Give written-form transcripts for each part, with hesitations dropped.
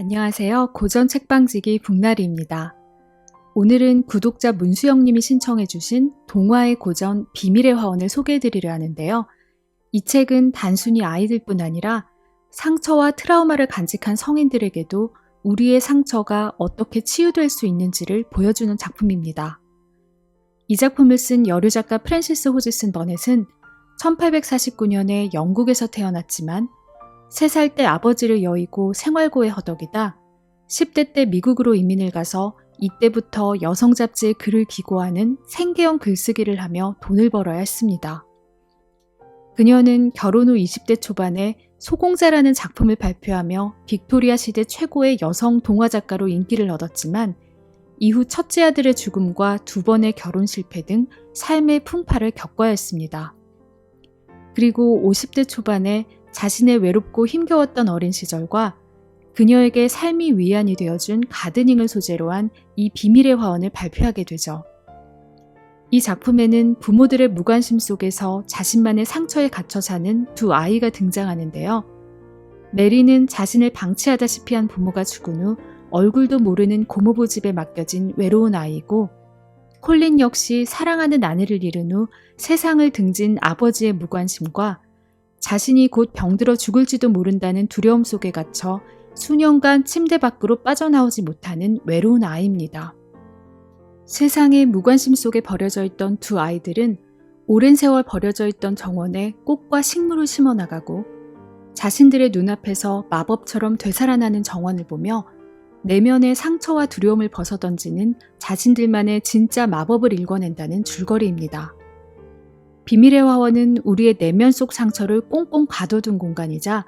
안녕하세요. 고전 책방지기 북나리입니다. 오늘은 구독자 문수영님이 신청해주신 동화의 고전 비밀의 화원을 소개해드리려 하는데요. 이 책은 단순히 아이들뿐 아니라 상처와 트라우마를 간직한 성인들에게도 우리의 상처가 어떻게 치유될 수 있는지를 보여주는 작품입니다. 이 작품을 쓴 여류 작가 프랜시스 호지슨 버넷은 1849년에 영국에서 태어났지만 3살 때 아버지를 여의고 생활고에 허덕이다 10대 때 미국으로 이민을 가서 이때부터 여성 잡지에 글을 기고하는 생계형 글쓰기를 하며 돈을 벌어야 했습니다. 그녀는 결혼 후 20대 초반에 소공자라는 작품을 발표하며 빅토리아 시대 최고의 여성 동화 작가로 인기를 얻었지만 이후 첫째 아들의 죽음과 2번의 결혼 실패 등 삶의 풍파를 겪어야 했습니다. 그리고 50대 초반에 자신의 외롭고 힘겨웠던 어린 시절과 그녀에게 삶이 위안이 되어준 가드닝을 소재로 한 이 비밀의 화원을 발표하게 되죠. 이 작품에는 부모들의 무관심 속에서 자신만의 상처에 갇혀 사는 두 아이가 등장하는데요. 메리는 자신을 방치하다시피 한 부모가 죽은 후 얼굴도 모르는 고모부 집에 맡겨진 외로운 아이이고, 콜린 역시 사랑하는 아내를 잃은 후 세상을 등진 아버지의 무관심과 자신이 곧 병들어 죽을지도 모른다는 두려움 속에 갇혀 수년간 침대 밖으로 빠져나오지 못하는 외로운 아이입니다. 세상의 무관심 속에 버려져 있던 두 아이들은 오랜 세월 버려져 있던 정원에 꽃과 식물을 심어나가고 자신들의 눈앞에서 마법처럼 되살아나는 정원을 보며 내면의 상처와 두려움을 벗어던지는 자신들만의 진짜 마법을 읽어낸다는 줄거리입니다. 비밀의 화원은 우리의 내면 속 상처를 꽁꽁 가둬둔 공간이자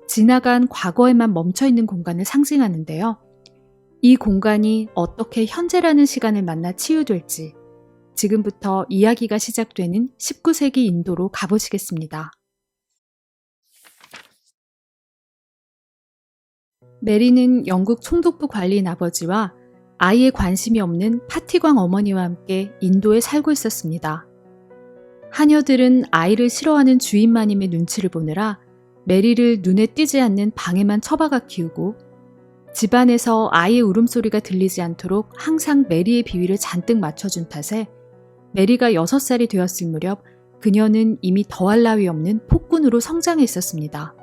지나간 과거에만 멈춰있는 공간을 상징하는데요. 이 공간이 어떻게 현재라는 시간을 만나 치유될지 지금부터 이야기가 시작되는 19세기 인도로 가보시겠습니다. 메리는 영국 총독부 관리인 아버지와 아이에 관심이 없는 파티광 어머니와 함께 인도에 살고 있었습니다. 하녀들은 아이를 싫어하는 주인마님의 눈치를 보느라 메리를 눈에 띄지 않는 방에만 처박아 키우고 집안에서 아이의 울음소리가 들리지 않도록 항상 메리의 비위를 잔뜩 맞춰준 탓에 메리가 6살이 되었을 무렵 그녀는 이미 더할 나위 없는 폭군으로 성장해 있었습니다.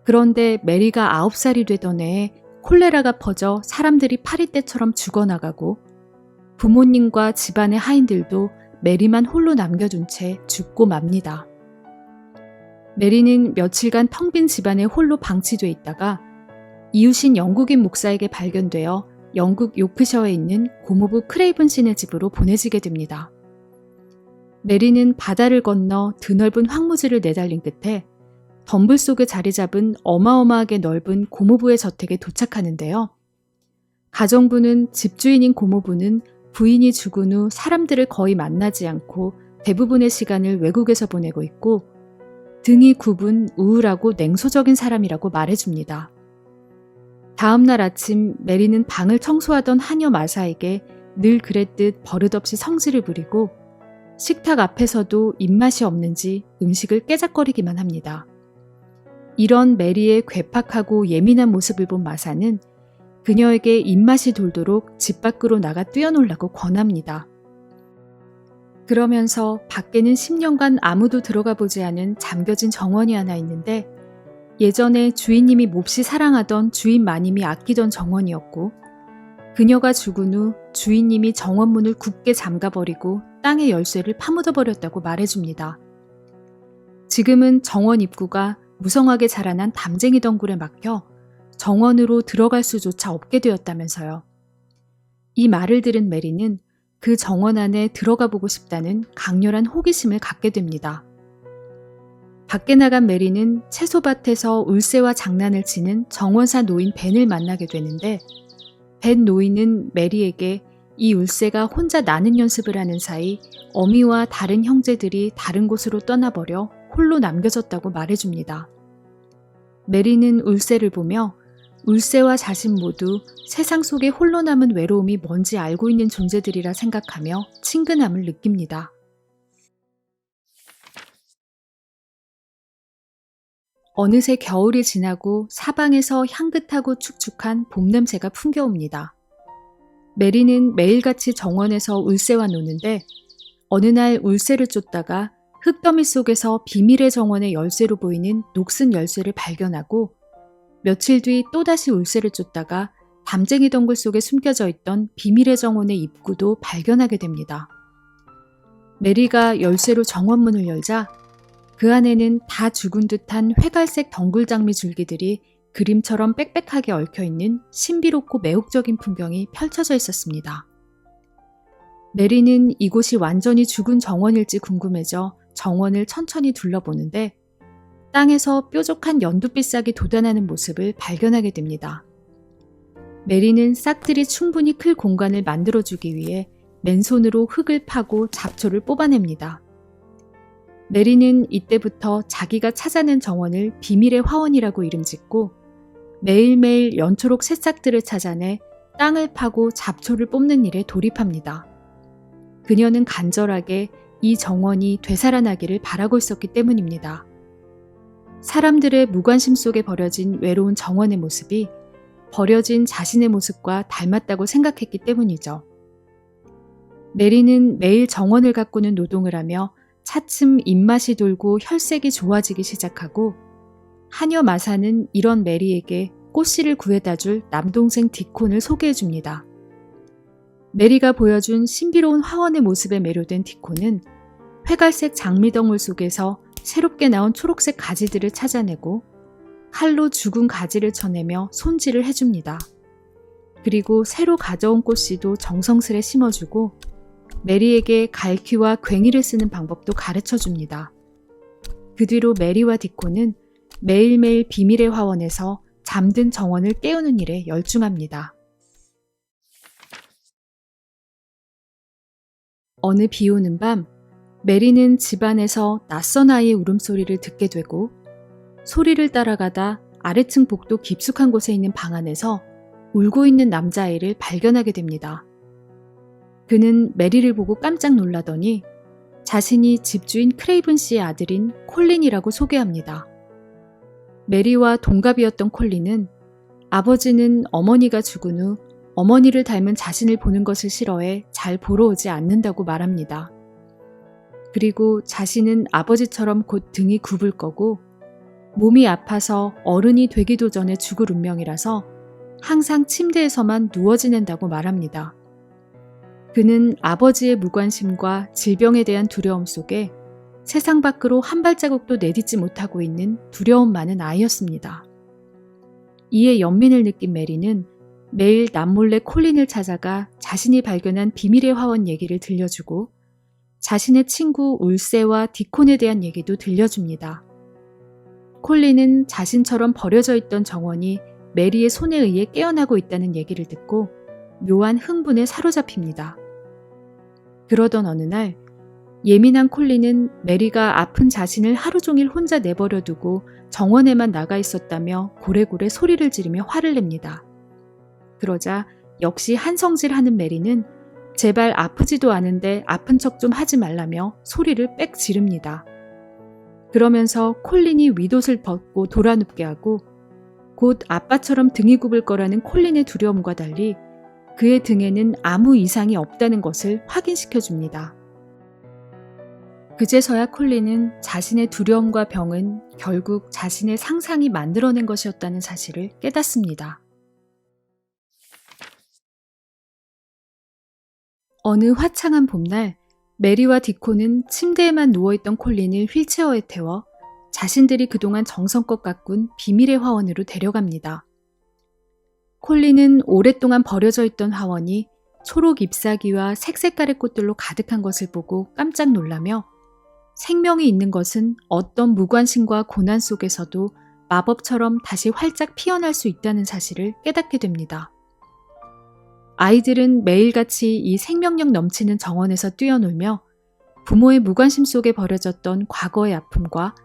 그런데 메리가 9살이 되던 해에 콜레라가 퍼져 사람들이 파리떼처럼 죽어나가고 부모님과 집안의 하인들도 메리만 홀로 남겨둔 채 죽고 맙니다. 메리는 며칠간 텅 빈 집안에 홀로 방치돼 있다가 이웃인 영국인 목사에게 발견되어 영국 요크셔에 있는 고모부 크레이븐 씨네 집으로 보내지게 됩니다. 메리는 바다를 건너 드넓은 황무지를 내달린 끝에 덤불 속에 자리 잡은 어마어마하게 넓은 고모부의 저택에 도착하는데요. 가정부는 집주인인 고모부는 부인이 죽은 후 사람들을 거의 만나지 않고 대부분의 시간을 외국에서 보내고 있고 등이 굽은 우울하고 냉소적인 사람이라고 말해줍니다. 다음 날 아침 메리는 방을 청소하던 하녀 마사에게 늘 그랬듯 버릇없이 성질을 부리고 식탁 앞에서도 입맛이 없는지 음식을 깨작거리기만 합니다. 이런 메리의 괴팍하고 예민한 모습을 본 마사는 그녀에게 입맛이 돌도록 집 밖으로 나가 뛰어놀라고 권합니다. 그러면서 밖에는 10년간 아무도 들어가 보지 않은 잠겨진 정원이 하나 있는데 예전에 주인님이 몹시 사랑하던 주인 마님이 아끼던 정원이었고 그녀가 죽은 후 주인님이 정원문을 굳게 잠가버리고 땅의 열쇠를 파묻어버렸다고 말해줍니다. 지금은 정원 입구가 무성하게 자라난 담쟁이 덩굴에 막혀 정원으로 들어갈 수조차 없게 되었다면서요. 이 말을 들은 메리는 그 정원 안에 들어가 보고 싶다는 강렬한 호기심을 갖게 됩니다. 밖에 나간 메리는 채소밭에서 울새와 장난을 치는 정원사 노인 벤을 만나게 되는데 벤 노인은 메리에게 이 울새가 혼자 나는 연습을 하는 사이 어미와 다른 형제들이 다른 곳으로 떠나버려 홀로 남겨졌다고 말해줍니다. 메리는 울새를 보며 울새와 자신 모두 세상 속에 홀로 남은 외로움이 뭔지 알고 있는 존재들이라 생각하며 친근함을 느낍니다. 어느새 겨울이 지나고 사방에서 향긋하고 축축한 봄 냄새가 풍겨옵니다. 메리는 매일같이 정원에서 울새와 노는데 어느 날 울새를 쫓다가 흙더미 속에서 비밀의 정원의 열쇠로 보이는 녹슨 열쇠를 발견하고 며칠 뒤 또다시 울새를 쫓다가 담쟁이 덩굴 속에 숨겨져 있던 비밀의 정원의 입구도 발견하게 됩니다. 메리가 열쇠로 정원문을 열자 그 안에는 다 죽은 듯한 회갈색 덩굴장미 줄기들이 그림처럼 빽빽하게 얽혀있는 신비롭고 매혹적인 풍경이 펼쳐져 있었습니다. 메리는 이곳이 완전히 죽은 정원일지 궁금해져 정원을 천천히 둘러보는데 땅에서 뾰족한 연두빛 싹이 돋아나는 모습을 발견하게 됩니다. 메리는 싹들이 충분히 클 공간을 만들어주기 위해 맨손으로 흙을 파고 잡초를 뽑아냅니다. 메리는 이때부터 자기가 찾아낸 정원을 비밀의 화원이라고 이름짓고 매일매일 연초록 새싹들을 찾아내 땅을 파고 잡초를 뽑는 일에 돌입합니다. 그녀는 간절하게 이 정원이 되살아나기를 바라고 있었기 때문입니다. 사람들의 무관심 속에 버려진 외로운 정원의 모습이 버려진 자신의 모습과 닮았다고 생각했기 때문이죠. 메리는 매일 정원을 가꾸는 노동을 하며 차츰 입맛이 돌고 혈색이 좋아지기 시작하고 하녀 마사는 이런 메리에게 꽃씨를 구해다 줄 남동생 디콘을 소개해줍니다. 메리가 보여준 신비로운 화원의 모습에 매료된 디콘은 회갈색 장미덩굴 속에서 새롭게 나온 초록색 가지들을 찾아내고 칼로 죽은 가지를 쳐내며 손질을 해줍니다. 그리고 새로 가져온 꽃씨도 정성스레 심어주고 메리에게 갈퀴와 괭이를 쓰는 방법도 가르쳐줍니다. 그 뒤로 메리와 디콘은 매일매일 비밀의 화원에서 잠든 정원을 깨우는 일에 열중합니다. 어느 비 오는 밤, 메리는 집안에서 낯선 아이의 울음소리를 듣게 되고 소리를 따라가다 아래층 복도 깊숙한 곳에 있는 방 안에서 울고 있는 남자아이를 발견하게 됩니다. 그는 메리를 보고 깜짝 놀라더니 자신이 집주인 크레이븐 씨의 아들인 콜린이라고 소개합니다. 메리와 동갑이었던 콜린은 아버지는 어머니가 죽은 후 어머니를 닮은 자신을 보는 것을 싫어해 잘 보러 오지 않는다고 말합니다. 그리고 자신은 아버지처럼 곧 등이 굽을 거고 몸이 아파서 어른이 되기도 전에 죽을 운명이라서 항상 침대에서만 누워 지낸다고 말합니다. 그는 아버지의 무관심과 질병에 대한 두려움 속에 세상 밖으로 한 발자국도 내딛지 못하고 있는 두려움 많은 아이였습니다. 이에 연민을 느낀 메리는 매일 남몰래 콜린을 찾아가 자신이 발견한 비밀의 화원 얘기를 들려주고 자신의 친구 울새와 디콘에 대한 얘기도 들려줍니다. 콜린은 자신처럼 버려져 있던 정원이 메리의 손에 의해 깨어나고 있다는 얘기를 듣고 묘한 흥분에 사로잡힙니다. 그러던 어느 날 예민한 콜린은 메리가 아픈 자신을 하루 종일 혼자 내버려 두고 정원에만 나가 있었다며 고래고래 소리를 지르며 화를 냅니다. 그러자 역시 한성질하는 메리는 제발 아프지도 않은데 아픈 척 좀 하지 말라며 소리를 빽 지릅니다. 그러면서 콜린이 윗옷을 벗고 돌아눕게 하고 곧 아빠처럼 등이 굽을 거라는 콜린의 두려움과 달리 그의 등에는 아무 이상이 없다는 것을 확인시켜 줍니다. 그제서야 콜린은 자신의 두려움과 병은 결국 자신의 상상이 만들어낸 것이었다는 사실을 깨닫습니다. 어느 화창한 봄날 메리와 디콘은 침대에만 누워있던 콜린을 휠체어에 태워 자신들이 그동안 정성껏 가꾼 비밀의 화원으로 데려갑니다. 콜린은 오랫동안 버려져 있던 화원이 초록 잎사귀와 색색깔의 꽃들로 가득한 것을 보고 깜짝 놀라며 생명이 있는 것은 어떤 무관심과 고난 속에서도 마법처럼 다시 활짝 피어날 수 있다는 사실을 깨닫게 됩니다. 아이들은 매일같이 이 생명력 넘치는 정원에서 뛰어놀며 부모의 무관심 속에 버려졌던 과거의 아픔과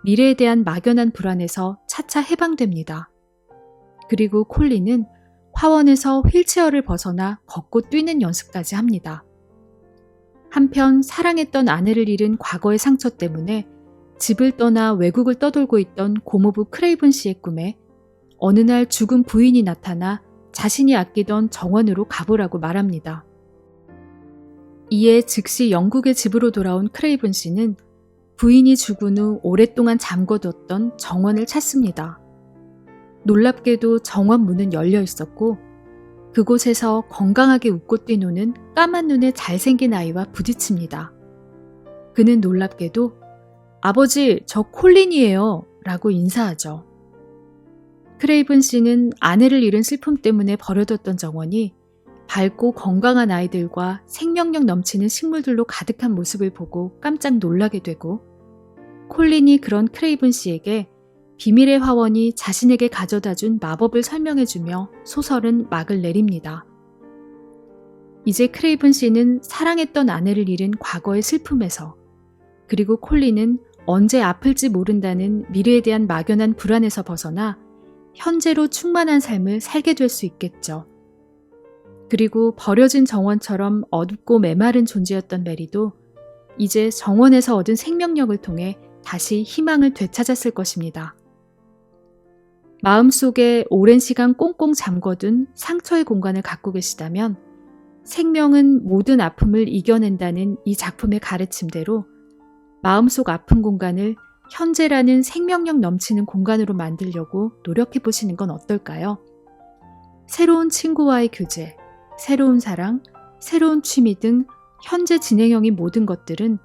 미래에 대한 막연한 불안에서 차차 해방됩니다. 그리고 콜린은 화원에서 휠체어를 벗어나 걷고 뛰는 연습까지 합니다. 한편 사랑했던 아내를 잃은 과거의 상처 때문에 집을 떠나 외국을 떠돌고 있던 고모부 크레이븐 씨의 꿈에 어느 날 죽은 부인이 나타나 자신이 아끼던 정원으로 가보라고 말합니다. 이에 즉시 영국의 집으로 돌아온 크레이븐 씨는 부인이 죽은 후 오랫동안 잠궈뒀던 정원을 찾습니다. 놀랍게도 정원 문은 열려 있었고 그곳에서 건강하게 웃고 뛰노는 까만 눈의 잘생긴 아이와 부딪힙니다. 그는 놀랍게도 아버지, 저 콜린이에요 라고 인사하죠. 크레이븐 씨는 아내를 잃은 슬픔 때문에 버려뒀던 정원이 밝고 건강한 아이들과 생명력 넘치는 식물들로 가득한 모습을 보고 깜짝 놀라게 되고 콜린이 그런 크레이븐 씨에게 비밀의 화원이 자신에게 가져다준 마법을 설명해주며 소설은 막을 내립니다. 이제 크레이븐 씨는 사랑했던 아내를 잃은 과거의 슬픔에서 그리고 콜린은 언제 아플지 모른다는 미래에 대한 막연한 불안에서 벗어나 현재로 충만한 삶을 살게 될 수 있겠죠. 그리고 버려진 정원처럼 어둡고 메마른 존재였던 메리도 이제 정원에서 얻은 생명력을 통해 다시 희망을 되찾았을 것입니다. 마음속에 오랜 시간 꽁꽁 잠궈둔 상처의 공간을 갖고 계시다면 생명은 모든 아픔을 이겨낸다는 이 작품의 가르침대로 마음속 아픈 공간을 현재라는 생명력 넘치는 공간으로 만들려고 노력해 보시는 건 어떨까요? 새로운 친구와의 교제, 새로운 사랑, 새로운 취미 등 현재 진행형인 모든 것들은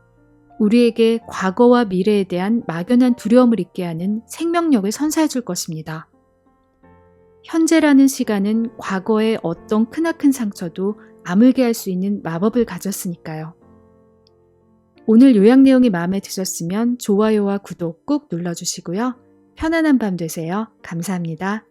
우리에게 과거와 미래에 대한 막연한 두려움을 잊게 하는 생명력을 선사해 줄 것입니다. 현재라는 시간은 과거의 어떤 크나큰 상처도 아물게 할 수 있는 마법을 가졌으니까요. 오늘 요약 내용이 마음에 드셨으면 좋아요와 구독 꾹 눌러주시고요. 편안한 밤 되세요. 감사합니다.